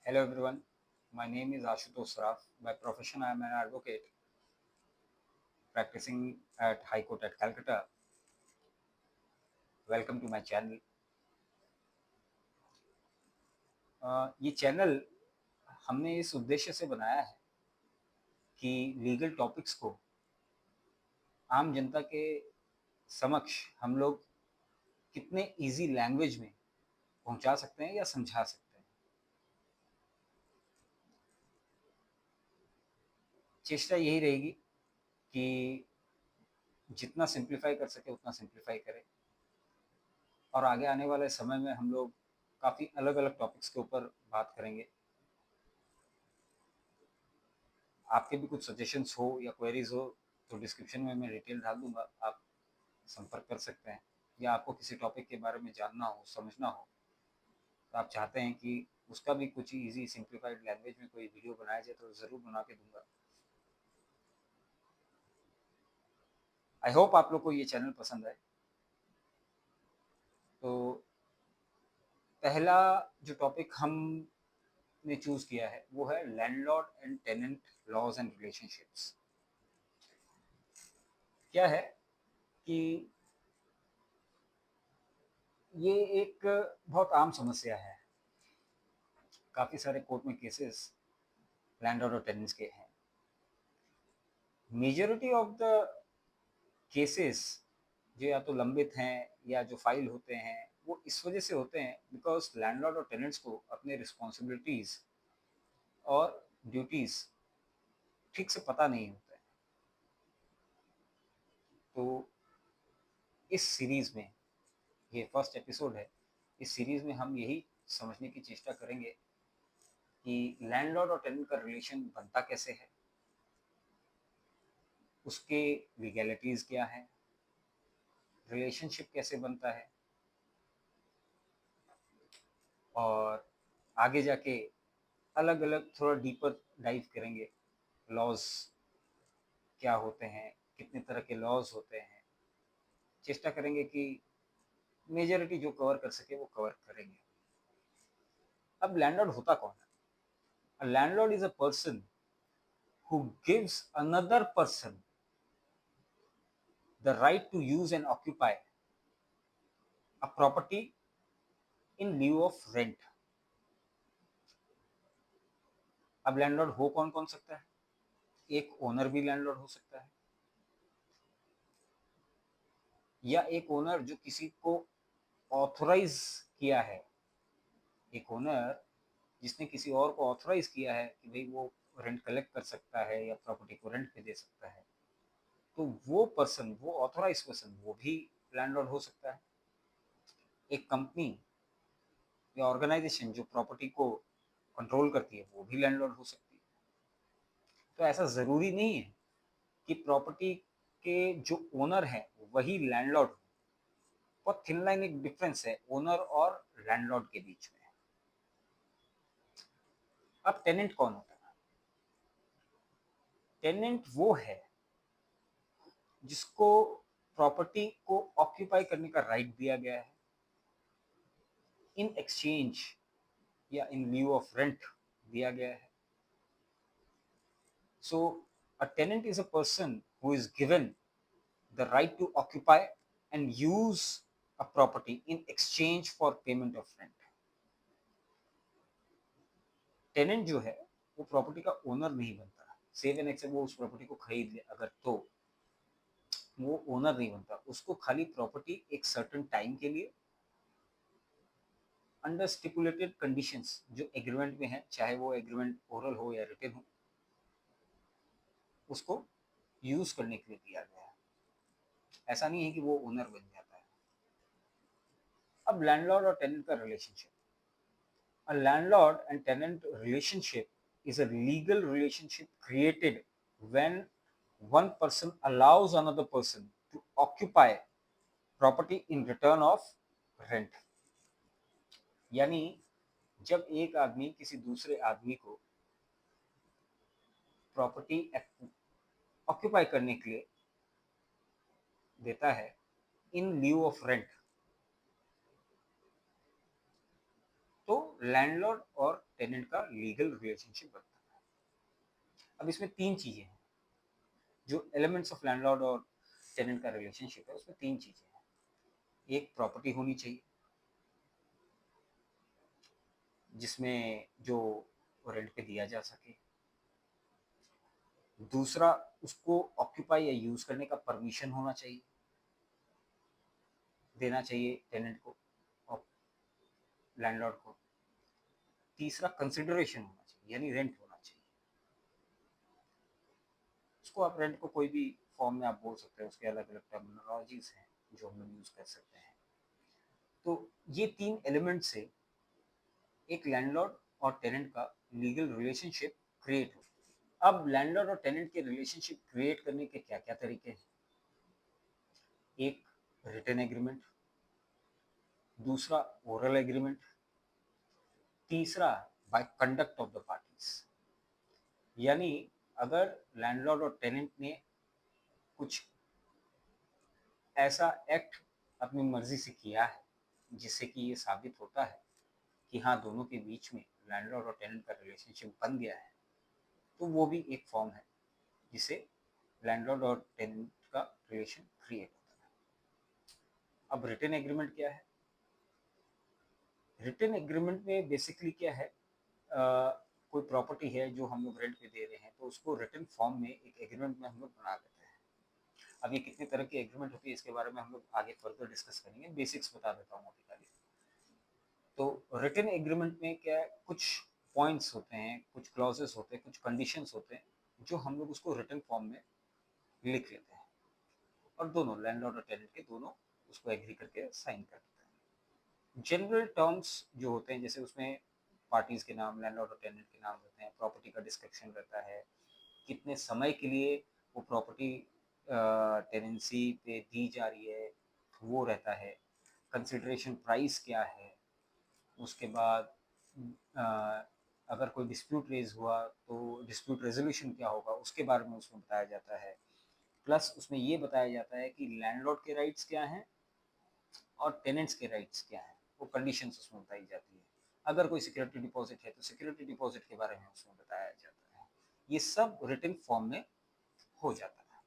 Hello everyone, my name is Ashutosh Saraf. By profession, I am an advocate practicing at High Court at Calcutta. Welcome to my channel. ये channel हमने इस उद्देश्य से बनाया है कि लीगल टॉपिक्स को आम जनता के समक्ष हम लोग कितने इजी लैंग्वेज में पहुंचा सकते हैं या समझा सकते हैं। चेष्टा यही रहेगी कि जितना सिंप्लीफाई कर सके उतना सिंप्लीफाई करें और आगे आने वाले समय में हम लोग काफ़ी अलग अलग टॉपिक्स के ऊपर बात करेंगे। आपके भी कुछ सजेशंस हो या क्वेरीज हो तो डिस्क्रिप्शन में मैं डिटेल डाल दूंगा, आप संपर्क कर सकते हैं। या आपको किसी टॉपिक के बारे में जानना हो, समझना हो, तो आप चाहते हैं कि उसका भी कुछ इजी सिंप्लीफाइड लैंग्वेज में कोई वीडियो बनाया जाए तो ज़रूर बना के दूंगा। आई होप आप लोग को ये चैनल पसंद आए। तो पहला जो टॉपिक हमने चूज़ किया है वो है landlord and tenant laws and relationships. क्या है कि ये एक बहुत आम समस्या है। काफ़ी सारे कोर्ट में केसेस लैंडलॉर्ड और टेनेंट्स के हैं। मेजॉरिटी ऑफ द केसेस जो या तो लंबित हैं या जो फाइल होते हैं वो इस वजह से होते हैं बिकॉज लैंडलॉर्ड और टेनेंट्स को अपने रिस्पॉन्सिबिलिटीज और ड्यूटीज ठीक से पता नहीं होता है। तो इस सीरीज में, ये फर्स्ट एपिसोड है, इस सीरीज में हम यही समझने की चेष्टा करेंगे कि लैंडलॉर्ड और टेनेंट का रिलेशन बनता कैसे है, उसके लीगैलिटीज क्या है, रिलेशनशिप कैसे बनता है, और आगे जाके अलग अलग थोड़ा डीपर डाइव करेंगे। लॉज क्या होते हैं, कितने तरह के लॉज होते हैं, चेष्टा करेंगे कि मेजॉरिटी जो कवर कर सके वो कवर करेंगे। अब लैंडलॉर्ड होता कौन है? A landlord is a person who gives another person the right to use and occupy a property in lieu of rent. अब लैंडलॉर्ड हो कौन कौन सकता है? एक ओनर भी लैंडलॉर्ड हो सकता है, या एक ओनर जो किसी को ऑथराइज किया है, एक ओनर जिसने किसी और को ऑथराइज किया है कि भाई वो रेंट कलेक्ट कर सकता है या प्रॉपर्टी को रेंट पे दे सकता है, तो वो पर्सन, वो ऑथराइज पर्सन, वो भी लैंडलॉर्ड हो सकता है। एक कंपनी या ऑर्गेनाइजेशन जो प्रॉपर्टी को कंट्रोल करती है वो भी लैंडलॉर्ड हो सकती है। तो ऐसा ज़रूरी नहीं है कि प्रॉपर्टी के जो ओनर है वही लैंडलॉर्ड हो। बहुत थिन लाइन एक डिफरेंस है ओनर और लैंडलॉर्ड के बीच में। अब टेनेंट कौन होता है? टेनेंट वो है जिसको प्रॉपर्टी को ऑक्यूपाई करने का राइट दिया गया है इन एक्सचेंज या इन ल्यू ऑफ रेंट दिया गया है। So a tenant is a person who is given the right to occupy and use a property in exchange for payment of rent. Tenant जो है वो प्रॉपर्टी का ओनर नहीं बनता। सेव एंड एक्सेप्ट, वो उस प्रॉपर्टी को खरीद ले अगर तो वो ओनर नहीं बनता। उसको खाली प्रॉपर्टी एक सर्टेन टाइम के लिए अंडर स्टिपुलेटेड कंडीशंस जो एग्रीमेंट में है, चाहे वो एग्रीमेंट ओरल हो या रिटन हो, उसको यूज करने के लिए दिया गया है। ऐसा नहीं है कि वो ओनर बन जाता है। अब लैंडलॉर्ड और टेनेंट का relationship. A landlord and tenant relationship is a legal relationship created when one person allows another person to occupy property in return of rent. यानी जब एक आदमी किसी दूसरे आदमी को प्रॉपर्टी ऑक्यूपाई करने के लिए देता है इन ल्यू ऑफ रेंट, तो लैंडलॉर्ड और टेनेंट का लीगल रिलेशनशिप बनता है। अब इसमें तीन चीजें हैं, जो एलिमेंट्स ऑफ लैंडलॉर्ड और टेनेंट का रिलेशनशिप है उसमें तीन चीजें हैं। एक प्रॉपर्टी होनी चाहिए जिसमें जो रेंट पे दिया जा सके। दूसरा, उसको ऑक्यूपाई या यूज करने का परमिशन होना चाहिए, देना चाहिए टेनेंट को और लैंडलॉर्ड को। तीसरा, कंसिडरेशन होना चाहिए, यानी रेंट होना चाहिए। उसको आप रेंट को कोई भी फॉर्म में आप बोल सकते हैं, उसके अलग अलग टर्मिनोलॉजीज हैं जो हम लोग यूज कर सकते हैं। तो ये तीन एलिमेंट से एक लैंडलॉर्ड और टेनेंट का लीगल रिलेशनशिप क्रिएट होता है। अब लैंडलॉर्ड और टेनेंट के रिलेशनशिप क्रिएट करने के क्या क्या तरीके हैं? एक, रिटन एग्रीमेंट। दूसरा, ओरल एग्रीमेंट। तीसरा, by conduct of the parties. यानी अगर लैंडलॉर्ड और टेनेंट ने कुछ ऐसा एक्ट अपनी मर्जी से किया है जिससे कि ये साबित होता है कि हाँ, दोनों के बीच में लैंडलॉर्ड और टेनेंट का रिलेशनशिप बन गया है, तो वो भी एक फॉर्म है जिसे लैंडलॉर्ड और टेनेंट का रिलेशन क्रिएट होता है। अब रिटन एग्रीमेंट क्या है? रिटन एग्रीमेंट में बेसिकली क्या है, कोई प्रॉपर्टी है जो हम लोग रेंट पे दे रहे हैं, तो उसको रिटन फॉर्म में एक एग्रीमेंट में हम लोग बना देते हैं। अब ये कितने तरह की एग्रीमेंट होती है इसके बारे में हम लोग आगे फर्दर डिस्कस करेंगे, बेसिक्स बता देता हूँ अभी खाली। तो रिटन एग्रीमेंट में क्या है, कुछ पॉइंट्स होते हैं, कुछ क्लॉजेस होते हैं, कुछ कंडीशंस होते हैं जो हम लोग उसको रिटन फॉर्म में लिख लेते हैं और दोनों लैंडलॉर्ड और टेनेंट के दोनों उसको एग्री करके साइन कर देते हैं। जनरल टर्म्स जो होते हैं, जैसे उसमें पार्टीज के नाम, लैंडलॉर्ड और टेनेंट के नाम रहते हैं, प्रॉपर्टी का डिस्क्रिप्शन रहता है, कितने समय के लिए वो प्रॉपर्टी टेनेंसी पे दी जा रही है वो रहता है, कंसिडरेशन प्राइस क्या है, उसके बाद अगर कोई डिस्प्यूट रेज हुआ तो डिस्प्यूट रेजोल्यूशन क्या होगा उसके बारे में उसमें बताया जाता है। प्लस उसमें ये बताया जाता है कि लैंडलॉर्ड के राइट्स क्या हैं और टेनेंट्स के राइट्स क्या हैं, वो कंडीशंस उसमें बताई जाती है। अगर कोई सिक्योरिटी डिपॉजिट है तो सिक्योरिटी डिपॉजिट के बारे में उसमें बताया जाता है। ये सब रिटन फॉर्म में हो जाता है।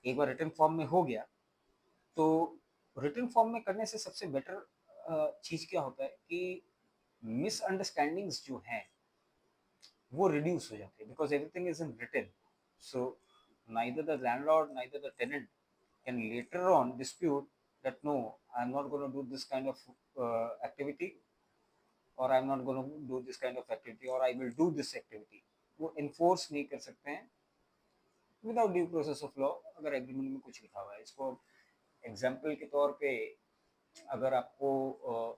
एक बार रिटन फॉर्म में हो गया तो रिटन फॉर्म में करने से सबसे बेटर चीज क्या होता है कि मिसअंडरस्टैंडिंग्स जो हैं वो रिड्यूस हो जाती है, because everything is in written. So neither the landlord neither the tenant can later on dispute that no, I'm not going to do this kind of activity, or I'm not going to do this kind of activity, or I will do this activity। वो enforce नहीं कर सकते हैं without due process of law, अगर agreement में कुछ लिखा हुआ है। इसको एग्जाम्पल के तौर पे अगर आपको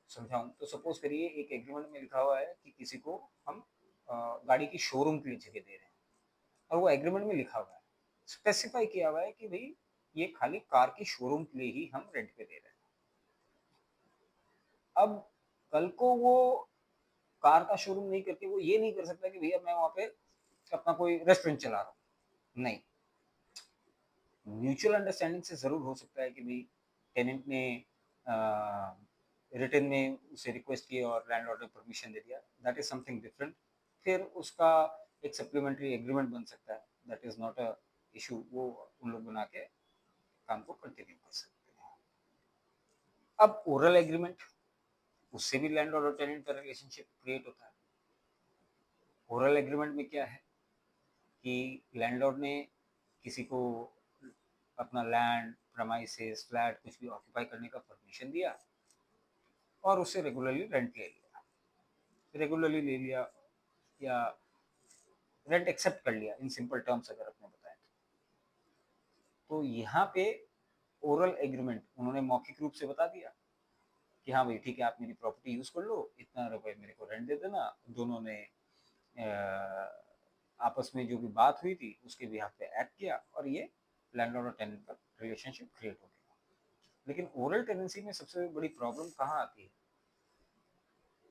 समझाऊं तो सपोज करिए एक एग्रीमेंट में लिखा हुआ है कि किसी को हम गाड़ी की शोरूम के लिए जगह दे रहे हैं, और वो एग्रीमेंट में लिखा हुआ है, स्पेसिफाई किया हुआ है कि भाई ये खाली कार की शोरूम के लिए ही हम रेंट पे दे रहे हैं। अब कल को वो कार का शोरूम नहीं करके वो ये नहीं कर सकता कि भैया मैं वहां पे अपना कोई रेस्टोरेंट चला रहा हूँ, नहीं। म्यूचुअल अंडरस्टैंडिंग से जरूर हो सकता है कि भाई टेनेंट ने रिटन में उसे रिक्वेस्ट की और लैंडलॉर्ड ने परमिशन दे दिया, दैट इज समथिंग डिफरेंट। फिर उसका एक सप्लीमेंट्री एग्रीमेंट बन सकता है, that is not a issue, वो उन लोग बना के काम को कंटिन्यू कर सकते हैं। अब ओरल एग्रीमेंट, उससे भी लैंडलॉर्ड और टेनेंट का रिलेशनशिप क्रिएट होता है। ओरल एग्रीमेंट में क्या है कि लैंडलॉर्ड ने किसी को अपना लैंड, प्रमाइसेस, फ्लैट कुछ भी ऑक्यूपाई करने का परमिशन दिया और उससे रेगुलरली रेंट ले लिया, रेगुलरली ले लिया या रेंट एक्सेप्ट कर लिया, इन सिंपल टर्म्स अगर अपने बताएं तो यहाँ पे ओरल एग्रीमेंट उन्होंने मौखिक रूप से बता दिया कि हाँ भाई ठीक है, आप मेरी प्रॉपर्टी यूज कर लो, इतना रुपए मेरे को रेंट दे देना। दोनों ने आपस में जो भी बात हुई थी उसके बिहाफ पे एक्ट किया और ये लैंडलॉर्ड और टेनेंट का रिलेशनशिप क्रिएट हो गया। लेकिन ओरल टेनेंसी में सबसे बड़ी प्रॉब्लम कहाँ आती है?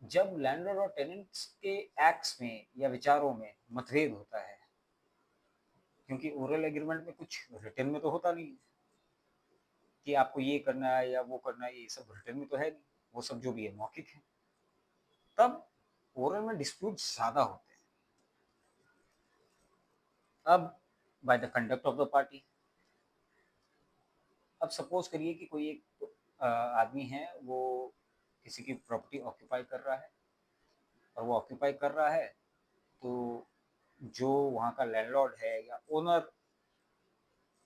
जब लैंडलॉर्ड और टेनेंट्स के एक्ट्स में या विचारों में मतभेद होता है, क्योंकि ओरल एग्रीमेंट में कुछ रिटन में तो होता नहीं कि आपको ये करना है या वो करना है, ये सब रिटन में तो है नहीं, वो सब जो भी है मौखिक है, तब ओरल में डिस्प्यूट ज्यादा होते हैं। अब by the conduct of the party, अब सपोज करिए कि कोई एक आदमी है, वो किसी की प्रॉपर्टी ऑक्यूपाई कर रहा है, और वो ऑक्यूपाई कर रहा है तो जो वहाँ का लैंडलॉर्ड है या ओनर,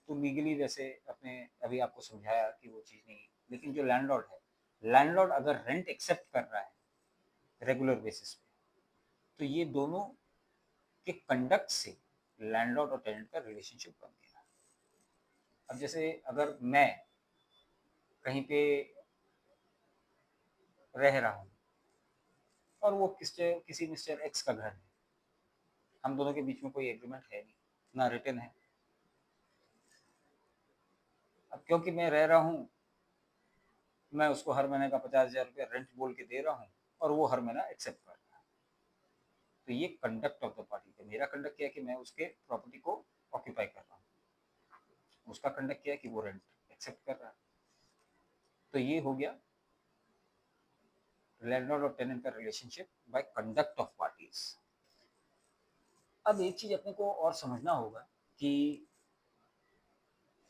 तो लीगली जैसे अपने अभी आपको समझाया कि वो चीज़ नहीं, लेकिन जो लैंडलॉर्ड है, लैंडलॉर्ड अगर रेंट एक्सेप्ट कर रहा है रेगुलर बेसिस पे, तो ये दोनों के कंडक्ट से लैंडलॉर्ड और टेनेंट का रिलेशनशिप बन गया। अब जैसे अगर मैं कहीं पे रह रहा हूँ और वो किसी मिस्टर एक्स का घर है, हम दोनों के बीच में कोई एग्रीमेंट है नहीं, ना रिटर्न है। अब क्योंकि मैं रह रहा हूँ, मैं उसको हर महीने का 50,000 रुपया रेंट बोल के दे रहा हूँ, और वो हर महीना एक्सेप्ट कर रहा है। तो ये कंडक्ट ऑफ द पार्टी है। मेरा कंडक्ट क्या है कि मैं उसके प्रॉपर्टी को ऑक्यूपाई कर रहा हूँ, उसका कंडक्ट क्या है कि वो रेंट एक्सेप्ट कर रहा है। तो ये हो गया लैंडलॉर्ड और टेनेंट का relationship by conduct of parties. अब एक चीज अपने को और समझना होगा कि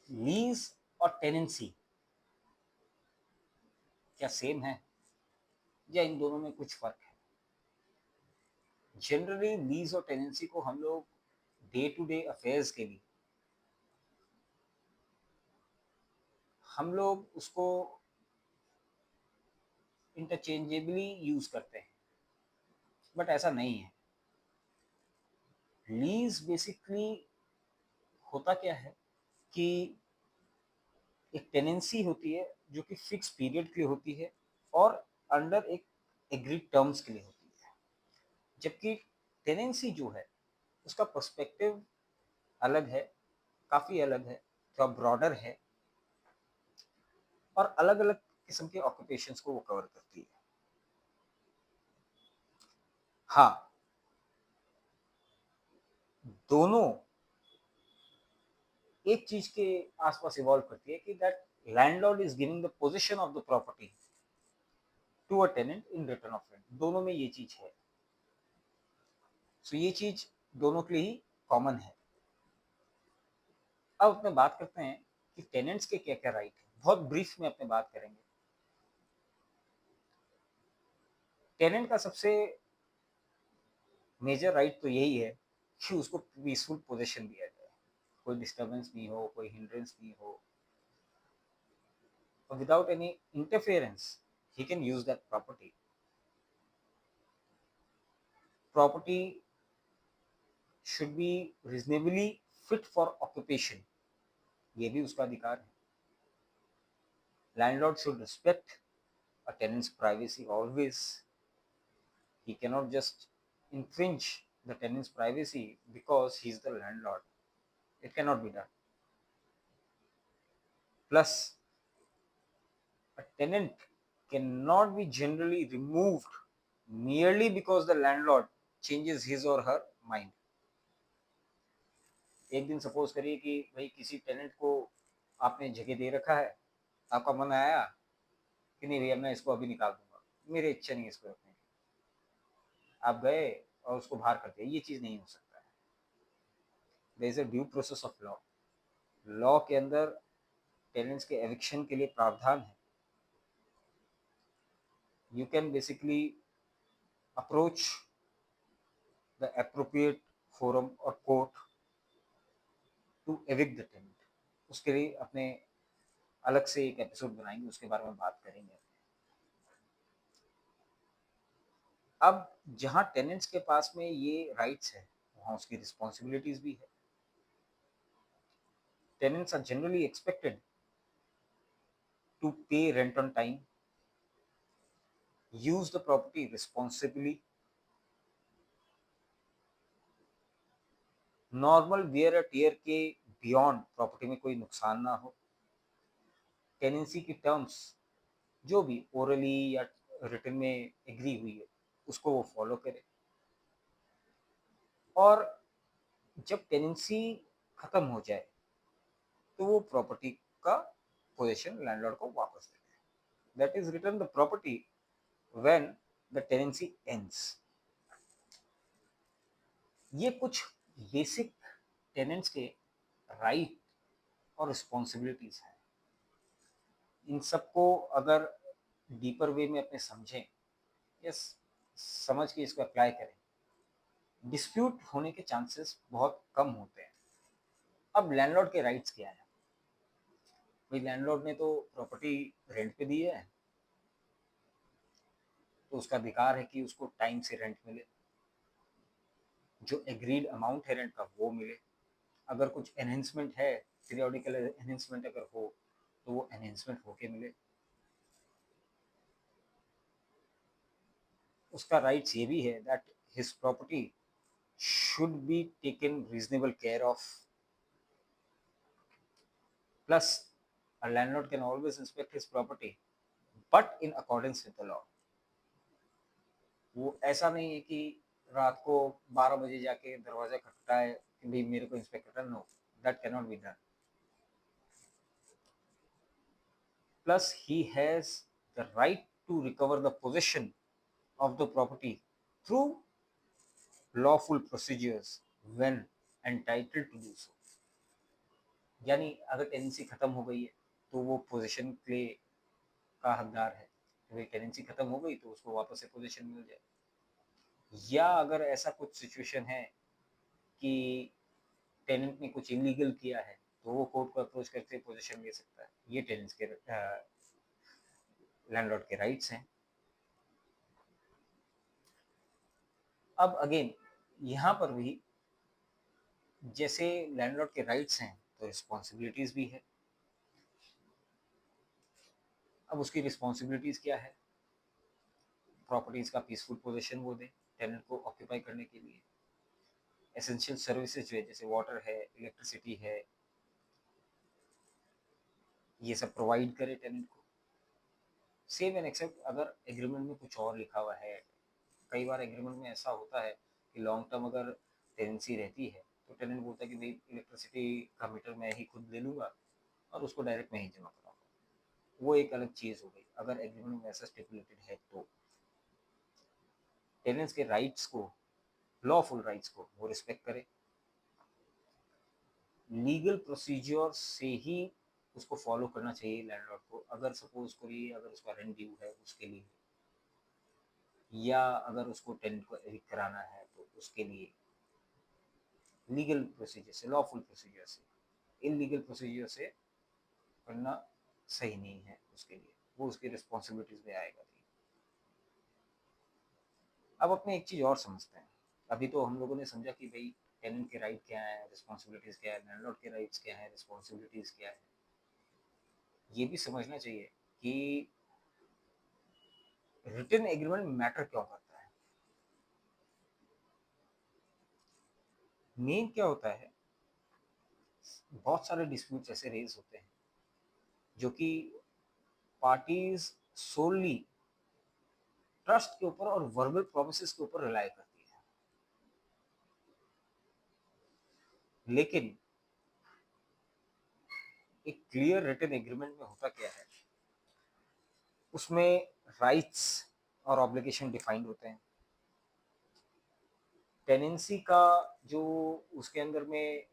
लीज और टेनेंसी क्या सेम है, या इन दोनों में कुछ फर्क है। जनरली लीज और टेनेंसी को हम लोग डे टू डे अफेयर्स के लिए हम लोग उसको इंटरचेंजेबली यूज करते हैं, बट ऐसा नहीं है। लीज बेसिकली होता क्या है कि एक टेनेंसी होती है जो कि फिक्स पीरियड के लिए होती है और अंडर एक एग्रीड टर्म्स के लिए होती है, जबकि टेनेंसी जो है उसका पर्सपेक्टिव अलग है, काफ़ी अलग है, थोड़ा ब्रॉडर है, और अलग अलग किस्म के ऑक्यूपेशंस को वो कवर करती है। हाँ, दोनों एक चीज के आसपास इवॉल्व करती है कि that landlord is giving the position of the property to a tenant in return of rent. दोनों में ये चीज है, सो ये चीज दोनों के लिए ही कॉमन है। अब अपने बात करते हैं कि टेनेंट्स के क्या क्या राइट है, बहुत ब्रीफ में अपने बात करेंगे। टेनेंट का सबसे मेजर राइट तो यही है कि उसको पीसफुल पोजीशन दिया जाए, कोई डिस्टर्बेंस नहीं हो, कोई हिंड्रेंस नहीं हो, और without any interference he can use that property. Property should be reasonably fit for occupation, ये भी उसका अधिकार है। Landlord should respect a tenant's privacy always. He cannot just infringe the tenant's privacy because he is the landlord. It cannot be done. Plus, a tenant cannot be generally removed merely because the landlord changes his or her mind. एक दिन suppose करिए कि भाई किसी tenant को आपने जगह दे रखा है, आपका मन आया कि नहीं भैया मैं इसको अभी निकाल दूंगा, मेरी इच्छा नहीं है इसको रखने की, आप गए और उसको बाहर कर दिया, ये चीज़ नहीं हो सकता है। There is a due process of law. Law के अंदर टेनेंट्स के एविक्शन के लिए प्रावधान है। You can basically approach the appropriate forum और court to evict the tenant. उसके लिए अपने अलग से एक एपिसोड बनाएंगे, उसके बारे में बात करेंगे। अब जहाँ टेनेंट्स के पास में ये राइट्स है, वहाँ उसकी रिस्पॉन्सिबिलिटीज भी है। Tenants are generally expected to pay rent on time, use the property responsibly, normal wear और टेयर के बियॉन्ड प्रॉपर्टी में कोई नुकसान ना हो, टेनेंसी की टर्म्स जो भी ओरली या रिटन में एग्री हुई है उसको वो फॉलो करे, और जब टेनेंसी खत्म हो जाए तो वो प्रॉपर्टी का पोजीशन लैंडलॉर्ड को वापस दे दे। That is return the property when the tenancy ends. ये कुछ बेसिक टेनेंट्स के राइट और रिस्पॉन्सिबिलिटीज हैं। इन सबको अगर डीपर वे में अपने समझें या समझ के इसको अप्लाई करें, डिस्प्यूट होने के चांसेस बहुत कम होते हैं। अब लैंडलॉर्ड के राइट्स क्या है? भाई लैंडलॉर्ड ने तो प्रॉपर्टी रेंट पे दी है, तो उसका अधिकार है कि उसको टाइम से रेंट मिले, जो एग्रीड अमाउंट है रेंट का वो मिले। अगर कुछ एनहेंसमेंट है, पीरियोडिकल एनहेंसमेंट अगर हो तो वो एनहेंसमेंट होके मिले। उसका राइट्स ये भी है that his property should be taken reasonable care of, plus a landlord can always inspect his property but in accordance with the law। वो ऐसा नहीं है कि रात को 12 बजे जाके दरवाजा खटखटाए कि भाई मेरे को इंस्पेक्ट करना, no, that can not be done. Plus he has the right to recover the position of the property through lawful procedures when entitled to do so। यानी अगर टेनेंसी खत्म हो गई है तो वो पोजीशन के का हकदार है। अगर टेनेंसी खत्म हो गई तो उसको वापस से पोजीशन मिल जाए। या अगर ऐसा कुछ सिचुएशन है कि टेनेंट ने कुछ इलीगल किया है तो वो कोर्ट को अप्रोच करके पोजीशन ले सकता है। ये टेनेंट्स के लैंडलॉर्ड के राइट्स हैं। अब अगेन यहाँ पर भी जैसे लैंडलॉर्ड के राइट्स हैं तो रिस्पॉन्सिबिलिटीज भी है। अब उसकी रिस्पॉन्सिबिलिटीज क्या है? प्रॉपर्टीज का पीसफुल पोजीशन वो दे टेनेंट को ऑक्यूपाई करने के लिए। एसेंशियल सर्विसेज जो है जैसे वाटर है, इलेक्ट्रिसिटी है, ये सब प्रोवाइड करे टेनेंट को। सेम एंड एक्सेप्ट अगर एग्रीमेंट में कुछ और लिखा हुआ है। कई बार एग्रीमेंट में ऐसा होता है कि लॉन्ग टर्म अगर टेनेंसी रहती है तो टेनेंट बोलता है कि भाई इलेक्ट्रिसिटी का मीटर मैं ही खुद ले लूँगा और उसको डायरेक्ट मैं ही जमा कराऊंगा। वो एक अलग चीज़ हो गई अगर एग्रीमेंट में ऐसा स्टिपुलेटेड है तो। टेनेंट्स के राइट्स को, लॉफुल राइट्स को वो रिस्पेक्ट करे। लीगल प्रोसीजर से ही उसको फॉलो करना चाहिए लैंडलॉर्ड को। अगर सपोज करिए अगर उसका रेंट ड्यू है उसके लिए, या अगर उसको टेनेंट को एविक्ट कराना है तो उसके लिए लीगल प्रोसीजर से, लॉफुल प्रोसीजर से, इलीगल प्रोसीजर से करना सही नहीं है उसके लिए। वो उसकी रिस्पॉन्सिबिलिटीज में आएगा नहीं। अब अपने एक चीज़ और समझते हैं। अभी तो हम लोगों ने समझा कि भाई टेनेंट के राइट क्या है, रिस्पॉन्सिबिलिटीज क्या है, लैंडलॉर्ड के राइट्स क्या है, रिस्पॉन्सिबिलिटीज क्या है। ये भी समझना चाहिए कि रिटन एग्रीमेंट मैटर क्यों करता है। मेन क्या होता है, बहुत सारे डिस्प्यूट्स ऐसे रेज होते हैं जो कि पार्टीज सोली ट्रस्ट के ऊपर और वर्बल प्रोमिसेस के ऊपर रिलाई करती है। लेकिन एक क्लियर रिटन एग्रीमेंट में होता क्या है, उसमें राइट्स और ऑब्लिगेशन डिफाइंड होते हैं। टेनेंसी का जो उसके अंदर में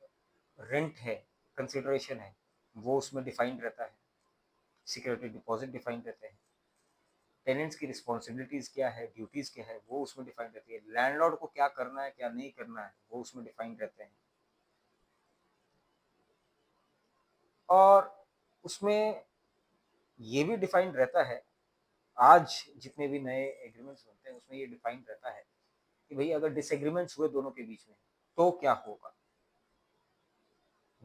रेंट है, कंसिडरेशन है, वो उसमें डिफाइंड रहता है। सिक्योरिटी डिपॉजिट डिफाइंड रहते हैं। टेनेंट्स की रिस्पॉन्सिबिलिटीज क्या है, ड्यूटीज क्या है, वो उसमें डिफाइंड रहती है। लैंडलॉर्ड को क्या करना है क्या नहीं करना है वो उसमें डिफाइंड रहते हैं। और उसमें ये भी डिफाइंड रहता है, आज जितने भी नए एग्रीमेंट्स बनते हैं उसमें ये डिफाइंड रहता है कि भाई अगर डिसएग्रीमेंट्स हुए दोनों के बीच में तो क्या होगा।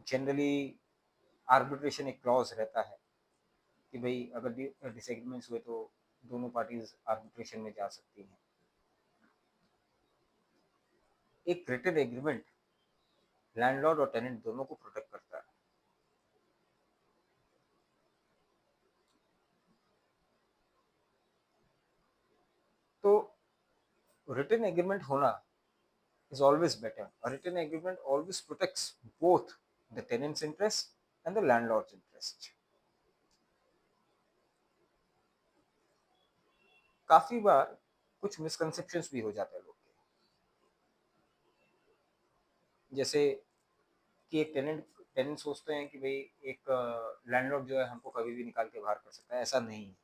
जनरली आर्बिट्रेशन एक क्लॉज रहता है कि भाई अगर डिसएग्रीमेंट्स हुए तो दोनों पार्टीज आर्बिट्रेशन में जा सकती हैं। एक रिटन एग्रीमेंट लैंडलॉर्ड और टेनेंट दोनों को प्रोटेक्ट करता है। तो रिटन एग्रीमेंट होना is always better। A written agreement always protects both the tenant's interest and the landlord's interest। काफी बार कुछ मिसकंसेप्शंस भी हो जाते हैं लोग के, जैसे कि एक टेनेंट टेनेंट सोचते हैं कि भाई एक लैंडलॉर्ड जो है हमको कभी भी निकाल के बाहर कर सकता है। ऐसा नहीं है,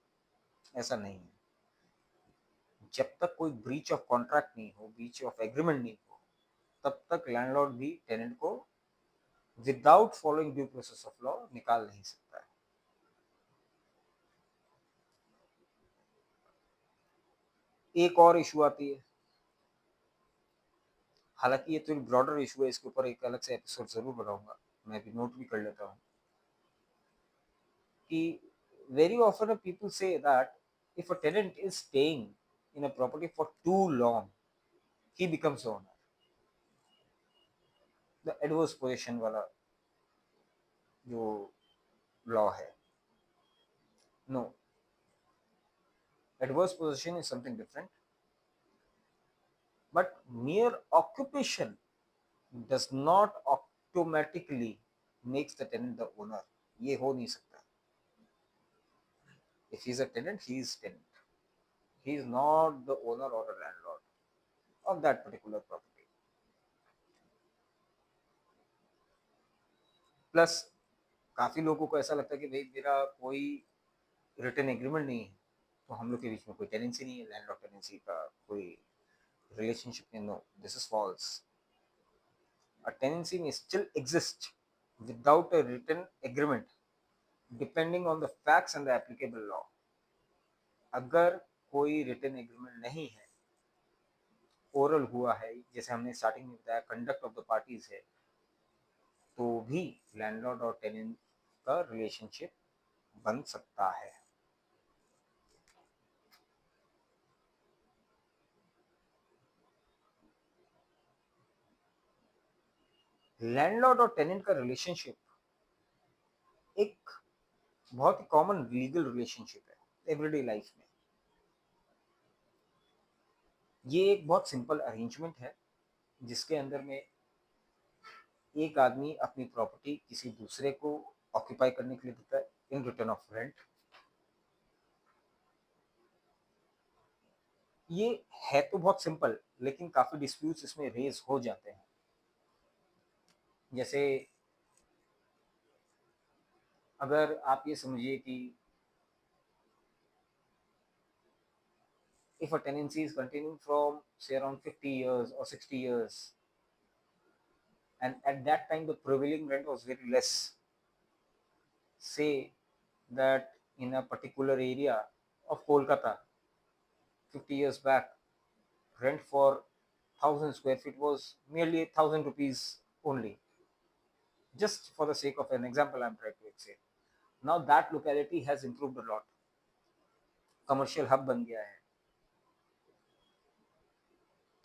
ऐसा नहीं है। जब तक कोई ब्रीच ऑफ कॉन्ट्रैक्ट नहीं हो, ब्रीच ऑफ एग्रीमेंट नहीं हो, तब तक लैंडलॉर्ड भी टेनेंट को without following due process of law निकाल नहीं सकता है। एक और इशू आती है, हालांकि ये थोड़ी ब्रॉडर इशू है, इसके ऊपर एक अलग से एपिसोड जरूर बनाऊंगा, मैं भी नोट भी कर लेता हूँ कि very often people say that if a tenant is staying in a property for too long, he becomes the owner, the adverse possession वाला जो लॉ है। No, adverse possession is something different, but mere occupation does not automatically makes the tenant the owner। ये हो नहीं सकता। if he is a tenant, he is tenant, he is not the owner or a landlord of that particular property। Plus काफी लोगों को ऐसा लगता है कि भाई मेरा कोई रिटन एग्रीमेंट नहीं है, तो हम लोग के बीच में कोई टेनेंसी नहीं है, लैंडलॉर्ड टेनेंसी का कोई रिलेशनशिप नहीं। No, this is false. A tenancy may still exist without a written agreement depending on the facts and the applicable law। अगर कोई रिटन एग्रीमेंट नहीं है, ओरल हुआ है, जैसे हमने स्टार्टिंग में बताया कंडक्ट ऑफ द पार्टीज है, तो भी लैंडलॉर्ड और टेनेंट का रिलेशनशिप बन सकता है। लैंडलॉर्ड और टेनेंट का रिलेशनशिप एक बहुत ही कॉमन लीगल रिलेशनशिप है एवरीडे लाइफ में। ये एक बहुत सिंपल अरेंजमेंट है जिसके अंदर में एक आदमी अपनी प्रॉपर्टी किसी दूसरे को ऑक्यूपाई करने के लिए देता है इन रिटर्न ऑफ रेंट। ये है तो बहुत सिंपल, लेकिन काफी डिस्प्यूट्स इसमें रेज हो जाते हैं। जैसे अगर आप ये समझिए कि if a tenancy is continuing from say around 50 years or 60 years, and at that time the prevailing rent was very less, say that in a particular area of Kolkata 50 years back, rent for 1000 square feet was merely 1000 rupees only, just for the sake of an example I'm trying to say। now that locality has improved a lot, commercial hub बन गया है,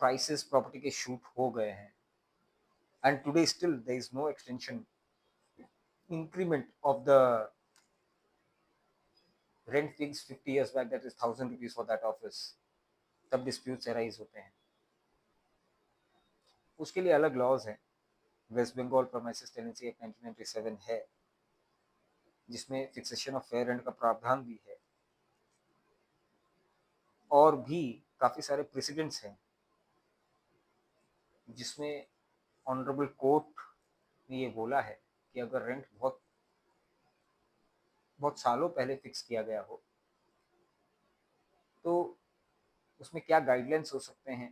prices property के shoot हो गए हैं, and today still there is no extension increment of the rent fixed 50 years back, that is 1000 rupees for that office। तब disputes arise होते हैं, उसके लिए अलग लॉज हैं। वेस्ट बंगाल प्रोमाइसेस टेनेंसी एक्ट 1997 है जिसमें फिक्सेशन ऑफ फेयर रेंट का प्रावधान भी है, और भी काफी सारे प्रेसिडेंट्स हैं जिसमें ऑनरेबल कोर्ट ने ये बोला है कि अगर रेंट बहुत बहुत सालों पहले फिक्स किया गया हो तो उसमें क्या गाइडलाइंस हो सकते हैं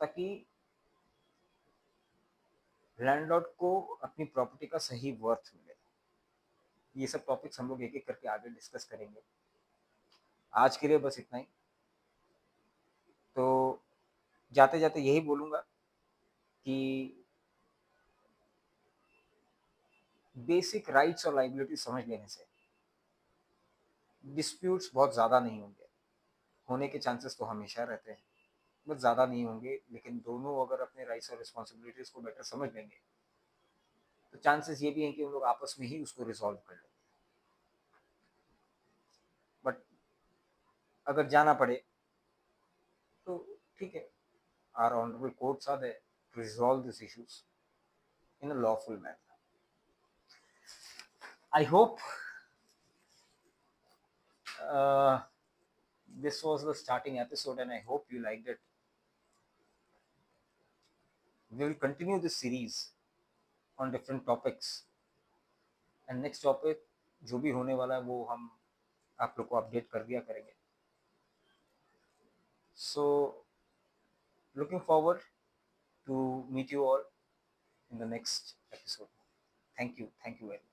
ताकि लैंडलॉर्ड को अपनी प्रॉपर्टी का सही वर्थ मिले। ये सब टॉपिक्स हम लोग एक एक करके आगे डिस्कस करेंगे। आज के लिए बस इतना ही। तो जाते जाते यही बोलूँगा कि बेसिक राइट्स और लाइबिलिटी समझ लेने से डिस्प्यूट्स बहुत ज़्यादा नहीं होंगे। होने के चांसेस तो हमेशा रहते हैं, बट ज़्यादा नहीं होंगे। लेकिन दोनों अगर अपने राइट्स और रिस्पॉन्सिबिलिटीज़ को बेटर समझ लेंगे तो चांसेस ये भी हैं कि उन लोग आपस में ही उसको रिजॉल्व कर लेंगे। बट अगर जाना पड़े तो ठीक है, our honorable courts are there to resolve these issues in a lawful manner। I hope this was the starting episode and I hope you liked it. We will continue this series on different topics and next topic जो भी होने वाला है वो हम आप लोग को अपडेट कर दिया करेंगे. So looking forward to meet you all in the next episode. Thank you very much.